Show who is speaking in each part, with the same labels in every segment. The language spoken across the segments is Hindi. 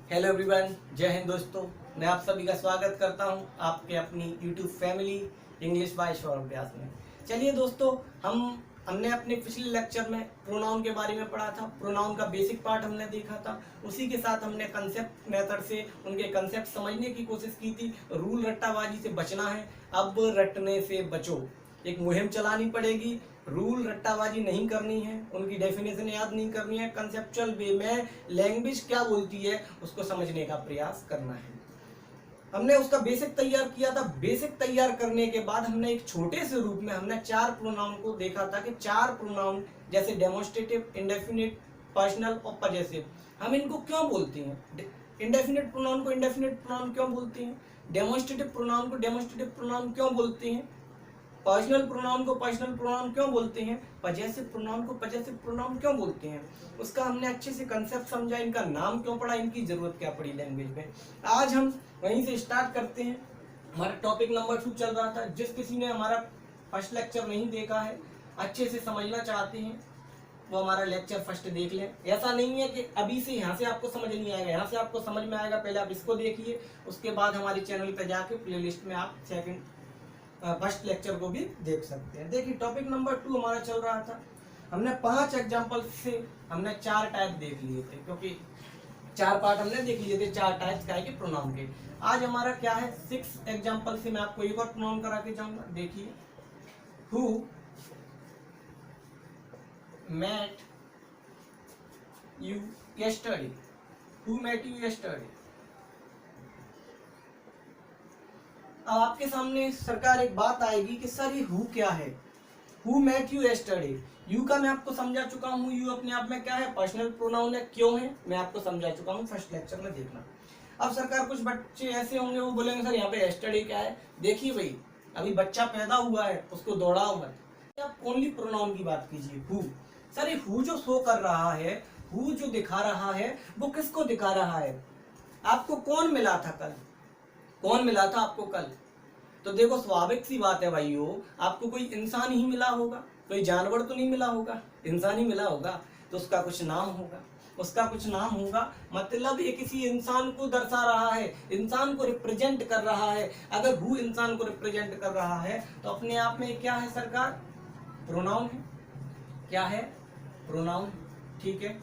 Speaker 1: हेलो एवरीवन, जय हिंद दोस्तों। मैं आप सभी का स्वागत करता हूं आपके अपनी YouTube family English by Saurabh Vyas में। चलिए दोस्तों, हमने अपने पिछले लेक्चर में प्रोनाउन के बारे में पढ़ा था। प्रोनाउन का बेसिक पार्ट हमने देखा था। उसी के साथ हमने कंसेप्ट मेथड से उनके कंसेप्ट समझने की कोशिश की थी। रूल रट्टाबाजी से बचना है, अब रटने से बचो। एक मुहिम चलानी पड़ेगी। रूल रट्टाबाजी नहीं करनी है, उनकी डेफिनेशन याद नहीं करनी है, कंसेप्चुअल वे में लैंग्वेज क्या बोलती है उसको समझने का प्रयास करना है। हमने उसका बेसिक तैयार किया था। बेसिक तैयार करने के बाद हमने एक छोटे से रूप में हमने 4 प्रोनाउन को देखा था कि 4 प्रोनाउन जैसे डेमोन्स्ट्रेटिव, इंडेफिनिट, पर्सनल और पजेसिव, हम इनको क्यों बोलते हैं। इंडेफिनिट प्रोनाउन को इंडेफिनिट प्रोनाउन क्यों बोलते हैं, डेमोन्स्ट्रेटिव प्रोनाउन को डेमोन्स्ट्रेटिव प्रोनाउन क्यों बोलते हैं, पर्सनल प्रोनाउन को पर्सनल प्रोनाउन क्यों बोलते हैं, पजेसिव प्रोनाउन को पजेसिव प्रोनाउन क्यों बोलते हैं। उसका हमने अच्छे से कंसेप्ट समझा, इनका नाम क्यों पड़ा, इनकी जरूरत क्या पड़ी लैंग्वेज में। आज हम वहीं से स्टार्ट करते हैं। हमारा टॉपिक नंबर 2 चल रहा था। जिस किसी ने हमारा फर्स्ट लेक्चर नहीं देखा है, अच्छे से समझना चाहते हैं, वो हमारा लेक्चर फर्स्ट देख लें। ऐसा नहीं है कि अभी से यहाँ से आपको समझ नहीं आएगा, यहाँ से आपको समझ में आएगा। पहले आप इसको देखिए, उसके बाद हमारे चैनल पर जाके प्लेलिस्ट में आप फर्स्ट लेक्चर को भी देख सकते हैं। देखिए, टॉपिक नंबर 2 हमारा चल रहा था। हमने 5 एग्जाम्पल से हमने 4 टाइप देख लिए थे, क्योंकि 4 पार्ट हमने देख लिए थे 4 टाइप्स का है कि प्रोनाउन के। आज हमारा क्या है, 6 एग्जाम्पल से मैं आपको एक और प्रोनाउन करा के जाऊंगा। देखिए, who met you yesterday, who met you yesterday. अब आपके सामने सरकार एक बात आएगी कि सर ये हु क्या है, who met you yesterday. You का मैं आपको समझा चुका हूँ, यू अपने आप में क्या है, पर्सनल प्रोनाउन है। क्यों है मैं आपको समझा चुका हूँ फर्स्ट लेक्चर में, देखना। अब सरकार कुछ बच्चे ऐसे होंगे वो बोलेंगे सर यहाँ पे यस्टरडे क्या है। देखिए भाई, अभी बच्चा पैदा हुआ है, उसको दौड़ाओ मत, आप ओनली प्रोनाउन की बात कीजिए। हु, सर ये हु जो शो कर रहा है, हु जो दिखा रहा है, वो किसको दिखा रहा है। आपको कौन मिला था कल, कौन मिला था आपको कल। तो देखो, स्वाभाविक सी बात है भाइयों, आपको कोई इंसान ही मिला होगा, कोई जानवर तो नहीं मिला होगा, इंसान ही मिला होगा। तो उसका कुछ नाम होगा, उसका कुछ नाम होगा। मतलब ये किसी इंसान को दर्शा रहा है, इंसान को रिप्रेजेंट कर रहा है। अगर हु इंसान को रिप्रेजेंट कर रहा है तो अपने आप में क्या है सरकार, प्रोनाउन है। क्या है, प्रोनाउन, ठीक है।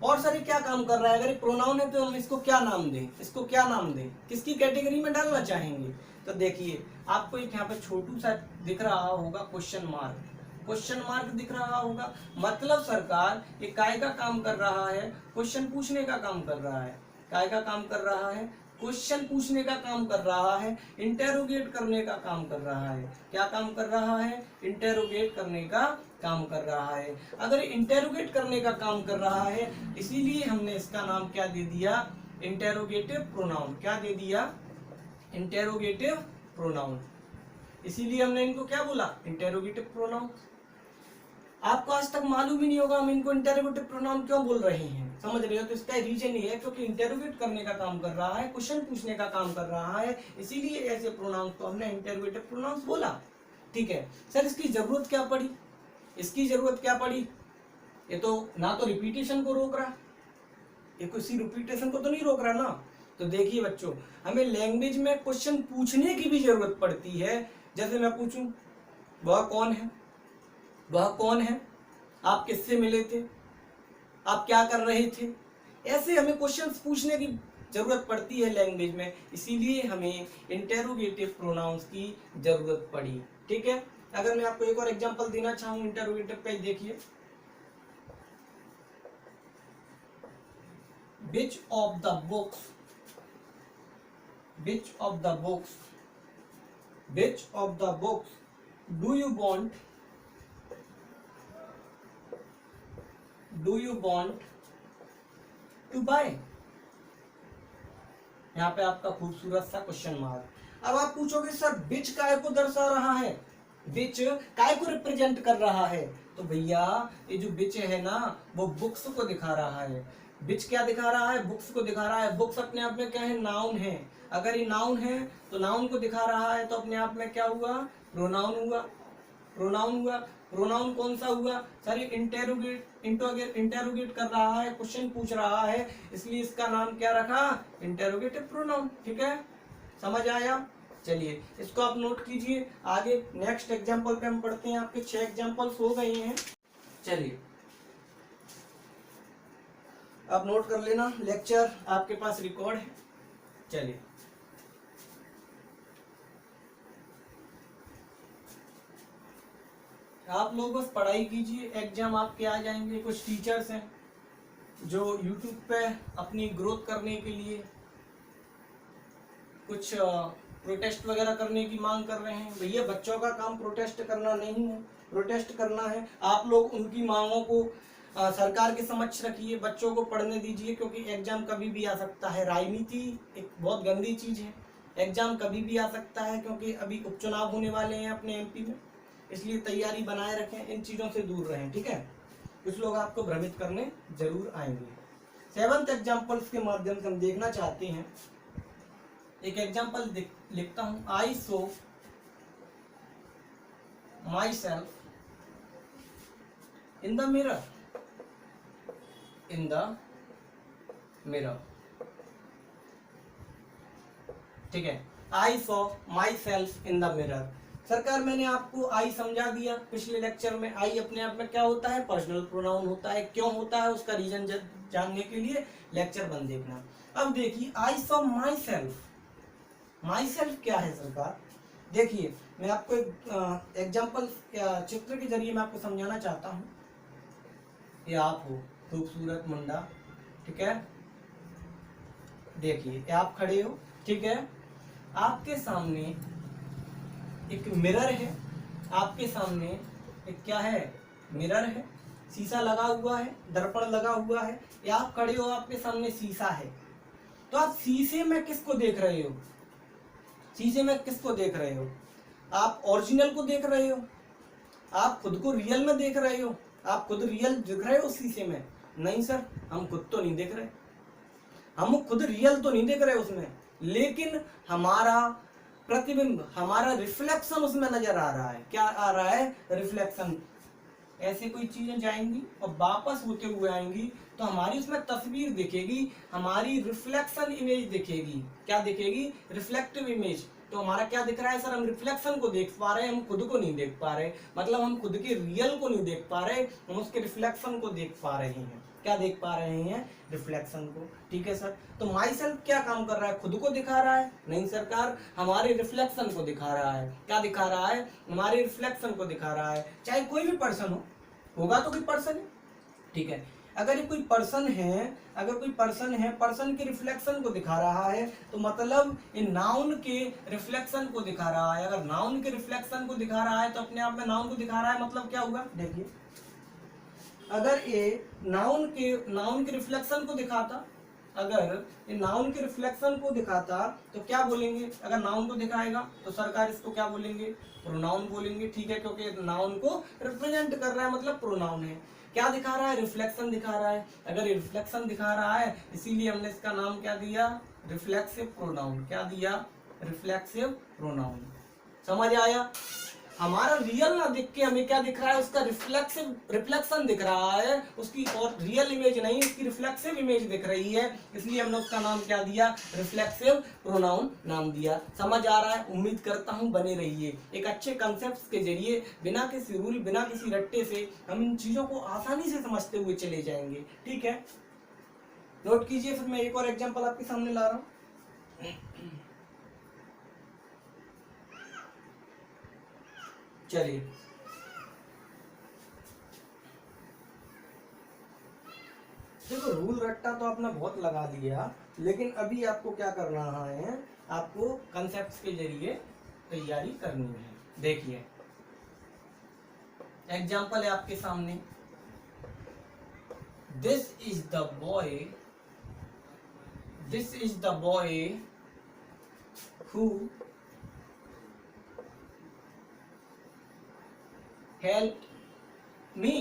Speaker 1: और सर ये क्या काम कर रहा है, अगर प्रोनाउन है तो हम इसको क्या नाम दें, इसको क्या नाम दें, किसकी कैटेगरी में डालना चाहेंगे। तो देखिए, आपको एक यहाँ पे छोटू सा दिख रहा होगा क्वेश्चन मार्क, क्वेश्चन मार्क दिख रहा होगा। मतलब सरकार ये काय का काम कर रहा है, क्वेश्चन पूछने का काम कर रहा है। काय का काम कर रहा है, क्वेश्चन पूछने का काम कर रहा है, इंटेरोगेट करने का काम कर रहा है। क्या काम कर रहा है, इंटेरोगेट करने का काम कर रहा है। अगर इंटेरोगेट करने का काम कर रहा है, इसीलिए हमने इसका नाम क्या दे दिया, इंटेरोगेटिव प्रोनाउन। क्या दे दिया, इंटेरोगेटिव प्रोनाउन। इसीलिए हमने इनको क्या बोला, इंटेरोगेटिव प्रोनाउन। आपको आज तक मालूम ही नहीं होगा हम इनको इंटेरोगेटिव प्रोनाउन क्यों बोल रहे हैं, समझ रहे हो। तो इसका रीजन ये है क्योंकि इंटेरोगेट करने का काम कर रहा है, क्वेश्चन पूछने का काम कर रहा है, इसीलिए ऐसे प्रोनाउंस को हमने इंटेरोगेटिव प्रोनाउंस बोला। ठीक है सर, इसकी जरूरत क्या पड़ी, इसकी जरूरत क्या पड़ी। ये तो ना तो रिपीटेशन को रोक रहा, ये किसी रिपीटेशन को तो नहीं रोक रहा ना। तो देखिए बच्चों, हमें लैंग्वेज में क्वेश्चन पूछने की भी जरूरत पड़ती है। जैसे मैं पूछूं, वह कौन है, वह कौन है, आप किससे मिले थे, आप क्या कर रहे थे। ऐसे हमें क्वेश्चंस पूछने की जरूरत पड़ती है लैंग्वेज में, इसीलिए हमें इंटेरोगेटिव प्रोनाउंस की जरूरत पड़ी। ठीक है, अगर मैं आपको एक और एग्जांपल देना चाहूँ इंटेरोगेटिव पे, देखिए, which of the books, which of the books, which of the books do you want, do you want to buy। यहाँ पे आपका खूबसूरत सा क्वेश्चन मार्क। अब आप पूछोगे सर बिच काय को दर्शा रहा है, बिच काय को रिप्रेजेंट कर रहा है। तो भैया ये जो बिच है ना, वो बुक्स को दिखा रहा है। बिच क्या दिखा रहा है, बुक्स को दिखा रहा है। बुक्स अपने आप में क्या है, नाउन है। अगर ये नाउन है तो नाउन को दिखा रहा है, तो अपने आप में क्या हुआ, प्रोनाउन हुआ, प्रोनाउन हुआ। प्रोनाउन कौन सा हुआ सर? ये इंटेरोगेट कर रहा है, क्वेश्चन पूछ रहा है, इसलिए इसका नाम क्या रखा? Interrogative pronoun. ठीक है, समझ आया? चलिए इसको आप नोट कीजिए। आगे नेक्स्ट एग्जांपल पे हम पढ़ते हैं। आपके 6 एग्जांपल्स हो गए हैं। चलिए आप नोट कर लेना, लेक्चर आपके पास रिकॉर्ड है। चलिए आप लोग बस पढ़ाई कीजिए, एग्जाम आपके आ जाएंगे। कुछ टीचर्स हैं जो यूट्यूब पे अपनी ग्रोथ करने के लिए कुछ प्रोटेस्ट वगैरह करने की मांग कर रहे हैं। भैया बच्चों का काम प्रोटेस्ट करना नहीं है, प्रोटेस्ट करना है। आप लोग उनकी मांगों को सरकार के समक्ष रखिए, बच्चों को पढ़ने दीजिए, क्योंकि एग्जाम कभी भी आ सकता है। राजनीति एक बहुत गंदी चीज है, एग्जाम कभी भी आ सकता है, क्योंकि अभी उपचुनाव होने वाले हैं अपने एमपी में, इसलिए तैयारी बनाए रखें, इन चीजों से दूर रहें। ठीक है, कुछ लोग आपको भ्रमित करने जरूर आएंगे। 7th एग्जाम्पल्स के माध्यम से हम देखना चाहते हैं। एक एग्जाम्पल लिखता हूं, I saw myself in the mirror, in the mirror. ठीक है, I saw myself in the mirror. सरकार मैंने आपको आई समझा दिया पिछले लेक्चर में। आई अपने आप में क्या होता है? पर्सनल प्रोनाउन होता है। क्यों होता है उसका रीजन जानने के लिए लेक्चर बंद देखना। अब देखिए, आई saw my self, my self क्या है सरकार? देखिए मैं आपको एक एग्जाम्पल चित्र के जरिए मैं आपको समझाना चाहता हूँ। ये आप हो, खूबसूरत मुंडा, ठीक है, देखिए आप खड़े हो, ठीक है, आपके सामने एक मिरर है, आपके सामने एक क्या है? मिरर है, शीशा लगा हुआ है, दर्पण लगा हुआ है, या आप खड़े हो, आपके सामने शीशा है। तो आप शीशे में किसको देख रहे हो? शीशे में किसको देख रहे हो? आप ओरिजिनल को देख रहे हो? आप खुद को रियल में देख रहे हो? आप खुद रियल दिख रहे हो शीशे में? नहीं सर, हम खुद तो नहीं देख रहे, हम खुद रियल तो नहीं देख रहे उसमें, लेकिन हमारा प्रतिबिंब, हमारा रिफ्लेक्शन उसमें नजर आ रहा है। क्या आ रहा है? रिफ्लेक्शन। ऐसे कोई चीजें जाएंगी और वापस होते हुए आएंगी, तो हमारी उसमें तस्वीर दिखेगी, हमारी रिफ्लेक्शन इमेज दिखेगी। क्या दिखेगी? Reflective image. तो हमारा क्या दिख रहा है सर? हम रिफ्लेक्शन को देख पा रहे हैं, हम खुद को नहीं देख पा रहे। मतलब हम खुद के रियल को नहीं देख पा रहे, हम उसके रिफ्लेक्शन को देख पा रहे हैं। क्या देख पा रहे हैं? रिफ्लेक्शन को। ठीक है सर, तो माई सेल्फ क्या काम कर रहा है? खुद को दिखा रहा है? नहीं सरकार, हमारे रिफ्लेक्शन को दिखा रहा है। क्या दिखा रहा है? हमारे रिफ्लेक्शन को दिखा रहा है। चाहे कोई भी पर्सन हो, होगा तो कोई पर्सन है, ठीक है, अगर ये कोई पर्सन है, अगर कोई पर्सन है, पर्सन के रिफ्लेक्शन को दिखा रहा है, तो मतलब ये नाउन के रिफ्लेक्शन को दिखा रहा है। अगर नाउन के रिफ्लेक्शन को दिखा रहा है तो अपने आप में नाउन को दिखा रहा है, मतलब क्या होगा? देखिए, अगर ये नाउन के रिफ्लेक्शन को दिखाता, अगर ये नाउन के रिफ्लेक्शन को दिखाता तो क्या बोलेंगे? अगर नाउन को दिखाएगा तो सरकार इसको क्या बोलेंगे? प्रोनाउन बोलेंगे। ठीक है, क्योंकि नाउन को रिप्रेजेंट कर रहा है, मतलब प्रोनाउन है। क्या दिखा रहा है? रिफ्लेक्शन दिखा रहा है। अगर ये रिफ्लेक्शन दिखा रहा है, इसीलिए हमने इसका नाम क्या दिया? Reflexive pronoun. क्या दिया? Reflexive pronoun. समझ आया? हमारा रियल ना दिख के हमें क्या दिख रहा है? उसका रिफ्लेक्शन दिख रहा है उसकी, और रियल इमेज नहीं, उसकी रिफ्लेक्सिव इमेज दिख रही है, इसलिए हमने उसका नाम क्या दिया? रिफ्लेक्सिव प्रोनाउन नाम दिया। समझ आ रहा है? उम्मीद करता हूं बने रहिए। एक अच्छे कंसेप्ट के जरिए, बिना किसी रूल, बिना किसी रट्टे से हम इन चीजों को आसानी से समझते हुए चले जाएंगे। ठीक है, नोट कीजिए। फिर मैं एक और एग्जाम्पल आपके सामने ला रहा हूं। चलिए, देखो रूल रट्टा तो आपने बहुत लगा लिया, लेकिन अभी आपको क्या करना है? आपको कंसेप्ट्स के जरिए तैयारी करनी है। देखिए एग्जाम्पल है आपके सामने, this is the boy, this is the boy who help me,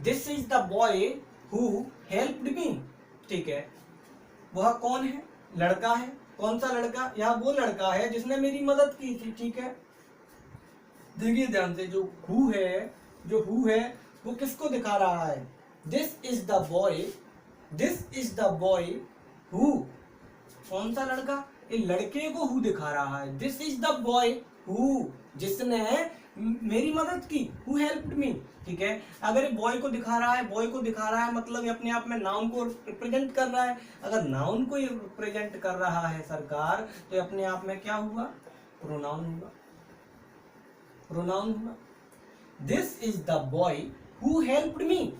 Speaker 1: this is the boy who helped me. ठीक है, वह कौन है? लड़का है। कौन सा लड़का? यह वो लड़का है जिसने मेरी मदद की थी। ठीक है, देखिए ध्यान से, जो हु है वो किसको दिखा रहा है? This is the boy, this is the boy who, कौन सा लड़का? ये लड़के को हु दिखा रहा है। This is the boy who, जिसने मेरी मदद की, हु हेल्प्ड मी। ठीक है, अगर ये बॉय को दिखा रहा है, बॉय को दिखा रहा है मतलब ये अपने आप में नाउन को रिप्रेजेंट कर रहा है। अगर नाउन को ये रिप्रेजेंट कर रहा है सरकार, तो ये अपने आप में क्या हुआ? प्रोनाउन हुआ, प्रोनाउन हुआ। This is the boy who helped me.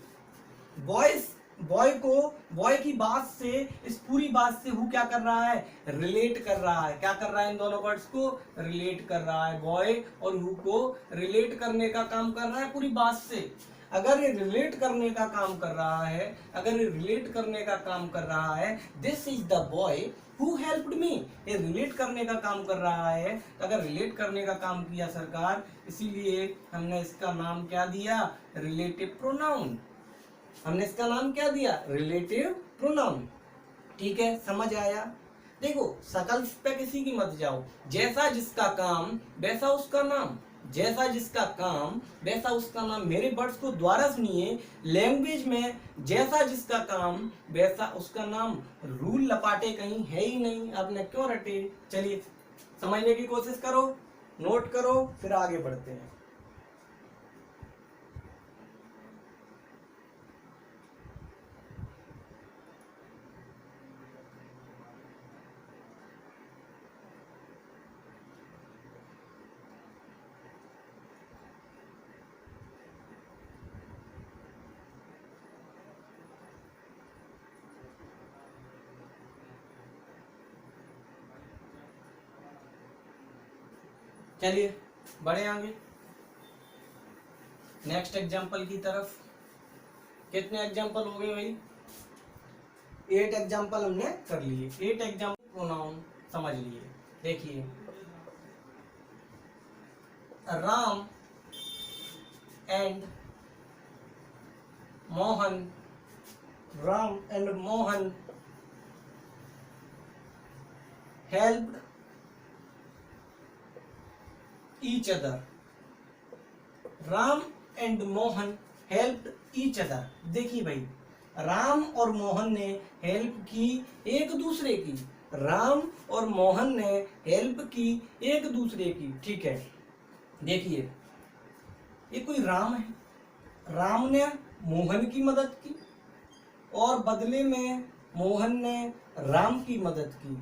Speaker 1: Boy की बात से, इस पूरी बात से हु क्या कर रहा है? रिलेट कर रहा है। क्या कर रहा है? इन दोनों वर्ड्स को रिलेट कर रहा है। बॉय और हु को रिलेट करने का काम कर रहा है पूरी बात से। अगर ये रिलेट करने का काम कर रहा है, अगर ये रिलेट करने का काम कर रहा है, this is the boy who helped me, ये रिलेट करने का काम कर रहा है। अगर रिलेट करने का काम किया सरकार, इसीलिए हमने इसका नाम क्या दिया? Relative pronoun. हमने इसका नाम क्या दिया? Relative pronoun. ठीक है, समझ आया? देखो, सकल पे किसी की मत जाओ। जैसा जिसका काम वैसा उसका नाम, जैसा जिसका काम वैसा उसका नाम। मेरे वर्ड्स को दोबारा सुनिए। लैंग्वेज में जैसा जिसका काम वैसा उसका नाम, रूल लपाटे कहीं है ही नहीं। आपने क्यों रटे? चलिए समझने की कोशिश करो, नोट करो, फिर आगे बढ़ते हैं। चलिए बढ़े आगे नेक्स्ट एग्जाम्पल की तरफ। कितने एग्जाम्पल हो गए भाई? 8 एग्जाम्पल हमने कर लिए। 8 एग्जाम्पल प्रोनाउन समझ लिए। देखिए, Ram and Mohan, Ram and Mohan helped each other. Ram and Mohan helped each other. देखिए भाई, राम और मोहन ने हेल्प की एक दूसरे की। राम और मोहन ने हेल्प की एक दूसरे की। ठीक है, देखिए ये कोई राम है, राम ने मोहन की मदद की और बदले में मोहन ने राम की मदद की।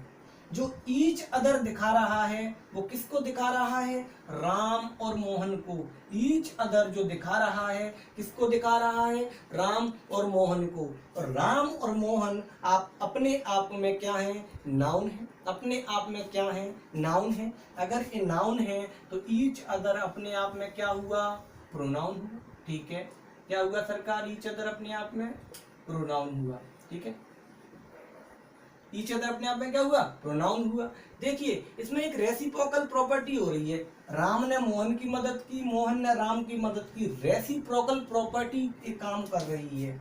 Speaker 1: जो ईच अदर दिखा रहा है वो किसको दिखा रहा है? राम और मोहन को। ईच अदर जो दिखा रहा है किसको दिखा रहा है? राम और मोहन को। और राम और मोहन आप अपने आप में क्या है? नाउन है। अपने आप में क्या है? नाउन है। अगर ये नाउन है तो ईच अदर अपने आप में क्या हुआ? प्रोनाउन हुआ। ठीक है, क्या हुआ सरकार? ईच अदर अपने आप में प्रोनाउन हुआ। ठीक है, ईच अदर अपने आप में क्या हुआ? प्रोनाउन हुआ। देखिए, इसमें एक रेसिप्रोकल प्रॉपर्टी हो रही है। राम ने मोहन की मदद की, मोहन ने राम की मदद की। रेसिप्रोकल प्रॉपर्टी एक काम कर रही है।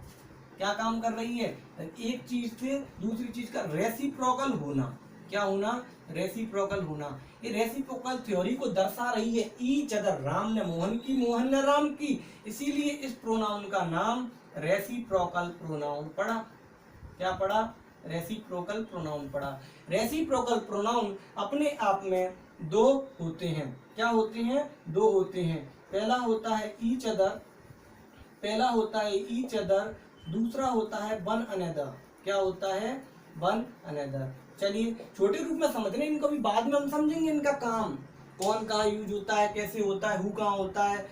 Speaker 1: क्या काम कर रही है? एक चीज से दूसरी चीज का रेसिप्रोकल होना। क्या होना? रेसिप्रोकल होना। ये रेसिप्रोकल थ्योरी को दर्शा रही है। ईच अदर, राम ने मोहन की, मोहन ने राम की, इसीलिए इस प्रोनाउन का नाम रेसिप्रोकल प्रोनाउन पड़ा। क्या पड़ा? रेसिप्रोकल प्रोनाउन पड़ा। रेसिप्रोकल प्रोनाउन अपने आप में दो होते हैं। क्या होते हैं? दो होते हैं। पहला होता है ईच अदर, पहला होता है ईच अदर, दूसरा होता है वन अनदर। क्या होता है? One another. चलिए छोटे रूप में समझ रहे हैं इनको, भी बाद में हम समझेंगे इनका काम, कौन कहाँ यूज होता है, कैसे होता है, हु कहाँ होता है,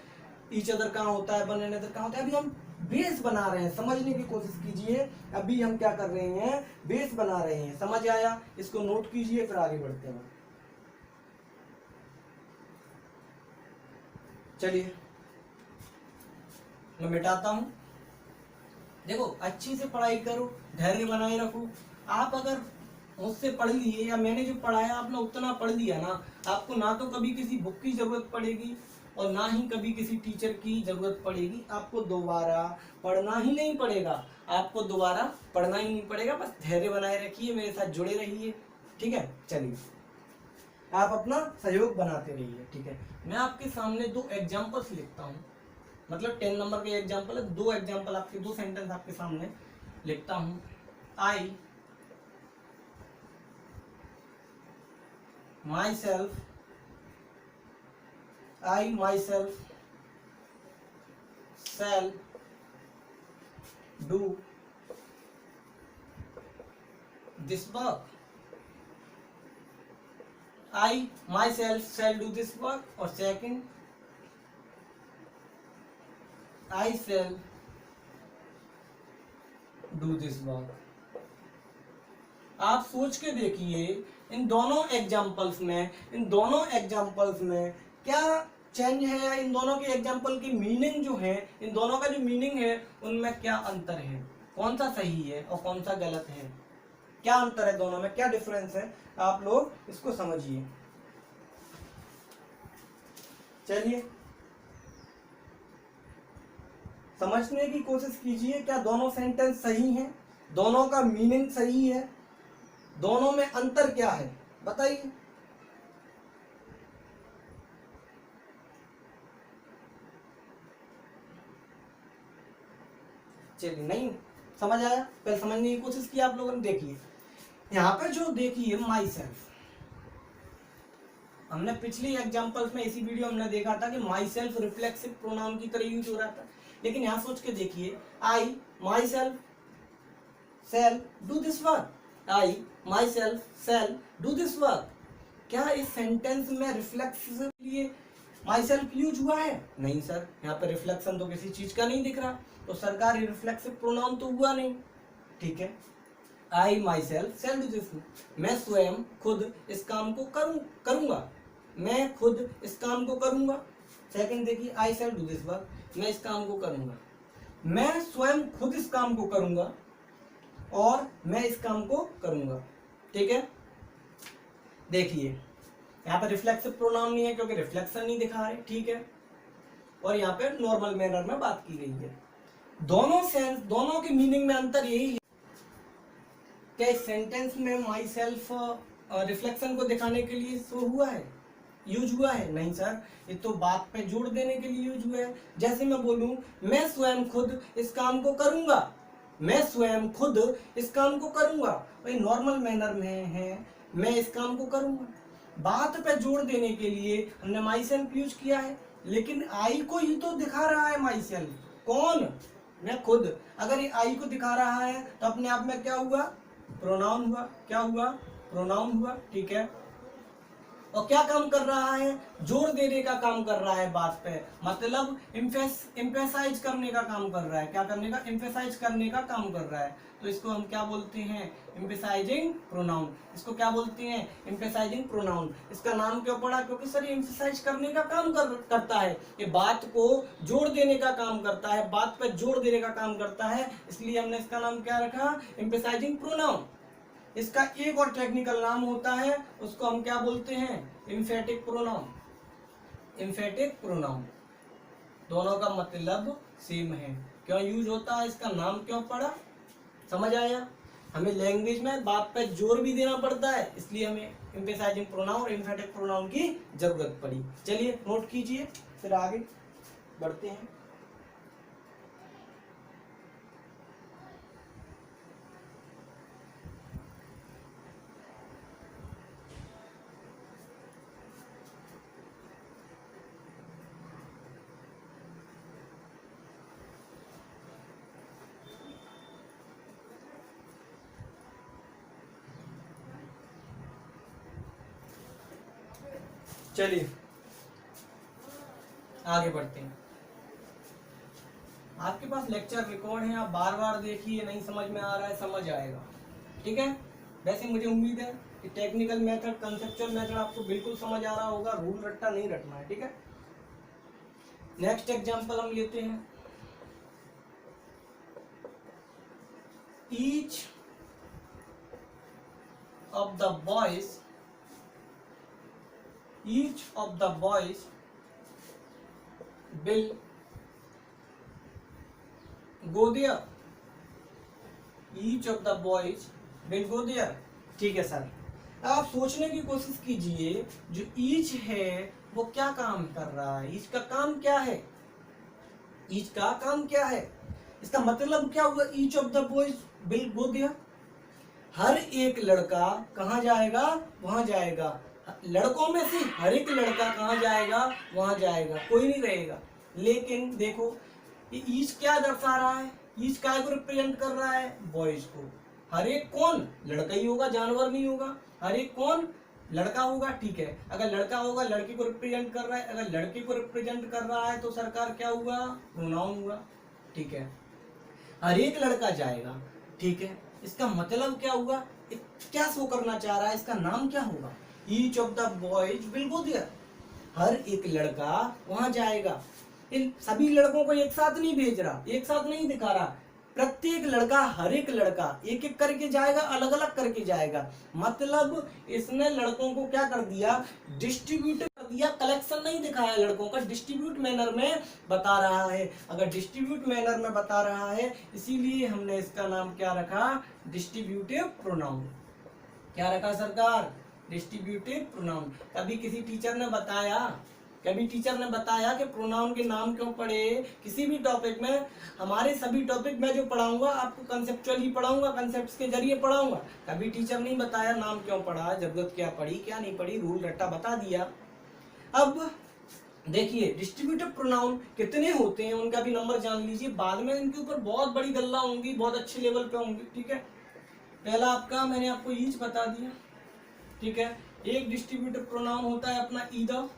Speaker 1: ईच अदर कहाँ होता है, वन अनदर कहाँ होता है। अभी हम बेस बना रहे हैं, समझने की कोशिश कीजिए। अभी हम क्या कर रहे हैं? बेस बना रहे हैं। समझ आया? इसको नोट कीजिए, फिर आगे बढ़ते हैं। चलिए मैं मिटाता हूं। देखो, अच्छी से पढ़ाई करो, धैर्य बनाए रखो। आप अगर मुझसे पढ़ लिए या मैंने जो पढ़ाया आपने उतना पढ़ लिया ना, आपको ना तो कभी किसी बुक की जरूरत पड़ेगी और ना ही कभी किसी टीचर की जरूरत पड़ेगी। आपको दोबारा पढ़ना ही नहीं पड़ेगा, आपको दोबारा पढ़ना ही नहीं पड़ेगा। बस धैर्य बनाए रखिए, मेरे साथ जुड़े रहिए। ठीक है, चलिए आप अपना सहयोग बनाते रहिए, ठीक है। मैं आपके सामने 2 एग्जाम्पल्स लिखता हूँ, मतलब 10 नंबर के एग्जाम्पल है, 2 एग्जाम्पल आपके 2 सेंटेंस आपके सामने लिखता हूँ। आई myself shall do this work. I myself shall do this work. और second, I shall do this work. आप सोच के देखिए इन दोनों एग्जाम्पल्स में क्या चेंज है, या इन दोनों के एग्जाम्पल की मीनिंग जो है, इन दोनों का जो मीनिंग है उनमें क्या अंतर है, कौन सा सही है और कौन सा गलत है, क्या अंतर है दोनों में, क्या डिफरेंस है, आप लोग इसको समझिए। चलिए समझने की कोशिश कीजिए, क्या दोनों सेंटेंस सही हैं, दोनों का मीनिंग सही है, दोनों में अंतर क्या है, बताइए। चलिए नहीं समझ आया, पहले समझने की कोशिश की आप लोगों ने। देखिए यहाँ पे जो देखिए माई सेल्फ, हमने पिछली एग्जांपल्स में इसी वीडियो हमने देखा था कि माई सेल्फ रिफ्लेक्सिव प्रोनाउन की तरह यूज हो रहा था, लेकिन यहाँ सोच के देखिए, I myself shall do this work, I myself shall do this work। क्या इस सेंटेंस में रिफ्लेक्स के लिए माई सेल्फ यूज हुआ है? नहीं सर, यहाँ पे रिफ्लेक्शन तो किसी चीज का नहीं दिख रहा, तो सरकार रिफ्लेक्सिव प्रोनाउन तो हुआ नहीं, ठीक है। I myself shall do this, मैं स्वयं खुद इस काम को करूंगा, मैं खुद इस काम को करूंगा। सेकंड देखिए, आई शैल डू दिस वर्क, मैं इस काम को करूंगा, मैं स्वयं खुद इस काम को करूंगा और मैं इस काम को करूंगा, ठीक है। देखिए यहाँ पे रिफ्लेक्सिव प्रोनाउन नहीं है क्योंकि रिफ्लेक्शन नहीं दिखा रहे, ठीक है, और यहाँ पे नॉर्मल मैनर में बात की गई है। दोनों के मीनिंग में अंतर यही है। क्या इस सेंटेंस में माई सेल्फ रिफ्लेक्शन को दिखाने के लिए शो हुआ है, यूज हुआ है? नहीं सर, ये तो बात पे जोड़ देने के लिए यूज हुआ है। जैसे मैं बोलूं, मैं स्वयं खुद इस काम को करूंगा, मैं स्वयं खुद इस काम को करूंगा, भाई नॉर्मल मैनर में है, मैं इस काम को करूंगा। बात पे जोड़ देने के लिए हमने माई सेल्फ यूज किया है, लेकिन आई को ही तो दिखा रहा है माई सेल्फ, कौन? मैं खुद। अगर ये आई को दिखा रहा है तो अपने आप में क्या हुआ? प्रोनाउन हुआ। क्या हुआ? प्रोनाउन हुआ, ठीक है। और क्या काम कर रहा है? जोर देने का काम कर रहा है बात पे, मतलब एम्फेसाइज करने का काम कर रहा है। क्या करने का? एम्फेसाइज करने का काम कर रहा है। तो इसको हम क्या बोलते हैं? Emphasizing pronoun. इसको क्या बोलते हैं? Emphasizing pronoun. इसका नाम क्यों पड़ा? क्योंकि सर ये एम्फेसाइज करने का काम करता है, ये बात को जोड़ देने का काम करता है, बात पे जोड़ देने का काम करता है, इसलिए हमने इसका नाम क्या रखा? Emphasizing pronoun. इसका एक और टेक्निकल नाम होता है, उसको हम क्या बोलते हैं? Emphatic pronoun. Emphatic pronoun. दोनों का मतलब सेम है। क्यों यूज होता है? इसका नाम क्यों पड़ा? समझ आया? हमें लैंग्वेज में बात पे जोर भी देना पड़ता है, इसलिए हमें एम्फेसाइजिंग प्रोनाउन और एम्फेटिक प्रोनाउन की जरूरत पड़ी। चलिए नोट कीजिए, फिर आगे बढ़ते हैं। चलिए आगे बढ़ते हैं। आपके पास लेक्चर रिकॉर्ड है, आप बार बार देखिए, नहीं समझ में आ रहा है, समझ आएगा, ठीक है। वैसे मुझे उम्मीद है कि टेक्निकल मेथड, कंसेप्चुअल मेथड आपको बिल्कुल समझ आ रहा होगा, रूल रट्टा नहीं रटना है, ठीक है। नेक्स्ट एग्जांपल हम लेते हैं। Each of the boys will go there। each of the boys will go there। ठीक है सर, आप सोचने की कोशिश कीजिए, जो ईच है वो क्या काम कर रहा है, ईच का काम क्या है, ईच का काम क्या है, इसका मतलब क्या हुआ, each of the boys will go there, हर एक लड़का कहाँ जाएगा, वहां जाएगा, लड़कों में से हर एक लड़का कहाँ जाएगा, वहां जाएगा, कोई नहीं रहेगा। लेकिन देखो ये ईच क्या दर्शा रहा है, ईच काय को रिप्रेजेंट कर रहा है, बॉयज को। हर एक कौन, लड़का ही होगा, जानवर नहीं होगा, हर एक कौन, लड़का होगा, ठीक है। अगर लड़का होगा लड़के को रिप्रेजेंट कर रहा है, अगर लड़के को रिप्रेजेंट कर रहा है तो सरकार क्या हुआ, प्रोनाउन हुआ, ठीक है। हर एक लड़का जाएगा, ठीक है, इसका मतलब क्या हुआ, क्या शो करना चाह रहा है, इसका नाम क्या होगा, each of the boys will go there, हर एक लड़का वहां जाएगा। इन सभी लड़कों को एक साथ नहीं भेज रहा, एक साथ नहीं दिखा रहा, प्रत्येक लड़का, हर एक लड़का एक एक करके जाएगा, अलग अलग करके जाएगा। मतलब इसने लड़कों को क्या कर दिया, डिस्ट्रीब्यूट कर दिया, कलेक्शन नहीं दिखाया लड़कों का, डिस्ट्रीब्यूट मैनर में बता रहा है। अगर डिस्ट्रीब्यूट मैनर में बता रहा है, इसीलिए हमने इसका नाम क्या रखा, डिस्ट्रीब्यूटिव प्रोनाउन। क्या रखा सरकार, डिस्ट्रीब्यूटिव प्रोनाउन। कभी किसी टीचर ने बताया कि प्रोनाउन के नाम क्यों पढ़े, किसी भी टॉपिक में, हमारे सभी टॉपिक में जो पढ़ाऊंगा आपको कंसेप्चुअली पढ़ाऊंगा, कंसेप्ट्स के जरिए पढ़ाऊंगा। कभी टीचर नहीं बताया नाम क्यों पढ़ा, जरूरत क्या पड़ी, क्या नहीं पड़ी, रूल रट्टा बता दिया। अब देखिए डिस्ट्रीब्यूटिव प्रोनाउन कितने होते हैं, उनका भी नंबर जान लीजिए, बाद में इनके ऊपर बहुत बड़ी गल्ला होंगी, बहुत अच्छे लेवल पे होंगी, ठीक है। पहला आपका, मैंने आपको ईच बता दिया, ठीक है। एक डिस्ट्रीब्यूटिव प्रोनाउन होता है अपना ईदर,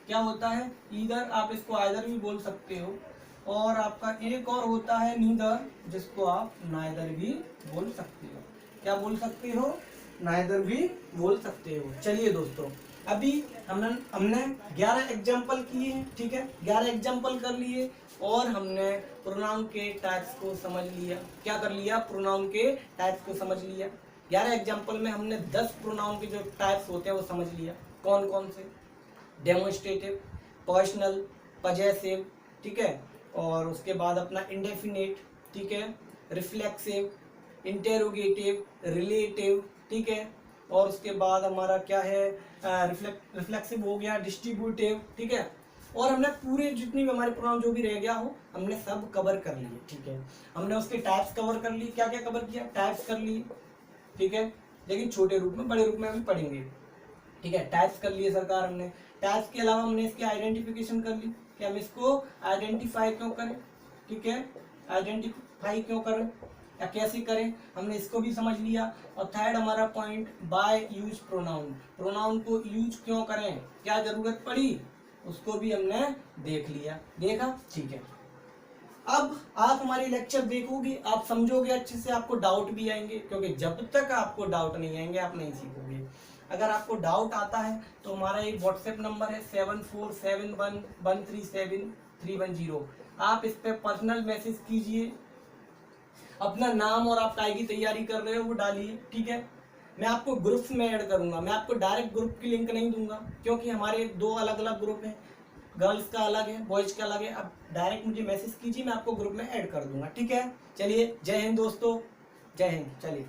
Speaker 1: क्या होता है, ईदर, आप इसको आइदर भी बोल सकते हो। और आपका एक और होता है नीदर, जिसको आप नाइदर भी बोल सकते हो। क्या बोल सकते हो, नाइदर भी बोल सकते हो। चलिए दोस्तों, अभी हमने 11 एग्जाम्पल किए हैं, ठीक है, 11 एग्जाम्पल कर लिए और हमने प्रोनाउन के टाइप्स को समझ लिया। क्या कर लिया, प्रोनाउन के टाइप्स को समझ लिया। 11 एग्जाम्पल में हमने 10 प्रोनाउन के जो टाइप्स होते हैं वो समझ लिया। कौन कौन से, डेमोन्स्ट्रेटिव, पर्सनल, पजेसिव, ठीक है, और उसके बाद अपना इंडेफिनेट, ठीक है, रिफ्लेक्सिव, इंटेरोगेटिव, रिलेटिव, ठीक है, और उसके बाद हमारा क्या है, रिफ्लेक्सिव हो गया, डिस्ट्रीब्यूटिव, ठीक है। और हमने पूरे जितनी भी हमारे प्रोनाउन जो भी रह गया हो, हमने सब कवर कर लिए, ठीक है। हमने उसके टाइप्स कवर कर लिए, क्या क्या कवर किया, टाइप्स कर लिए, ठीक है, लेकिन छोटे रूप में, बड़े रूप में अभी पढ़ेंगे, ठीक है। टाइप्स कर लिए सरकार हमने, टाइप्स के अलावा हमने इसकी आइडेंटिफिकेशन कर ली कि हम इसको आइडेंटिफाई क्यों करें, ठीक है, आइडेंटिफाई क्यों करें या कैसे करें, हमने इसको भी समझ लिया। और थर्ड हमारा point, by use pronoun, pronoun को यूज क्यों करें, क्या जरूरत पड़ी, उसको भी हमने देख लिया, देखा, ठीक है। अब आप हमारे लेक्चर देखोगे, आप समझोगे अच्छे से, आपको डाउट भी आएंगे, क्योंकि जब तक आपको डाउट नहीं आएंगे आप नहीं सीखोगे। अगर आपको डाउट आता है तो हमारा एक व्हाट्सएप नंबर है 7471137310, आप इस पे पर्सनल मैसेज कीजिए, अपना नाम और आप काय की तैयारी कर रहे हो वो डालिए, ठीक है। मैं आपको ग्रुप्स में ऐड करूंगा, मैं आपको डायरेक्ट ग्रुप की लिंक नहीं दूंगा, क्योंकि हमारे 2 अलग अलग ग्रुप हैं, गर्ल्स का अलग है, बॉयज का अलग है। अब डायरेक्ट मुझे मैसेज कीजिए, मैं आपको ग्रुप में ऐड कर दूंगा, ठीक है। चलिए, जय हिंद दोस्तों, जय हिंद। चलिए।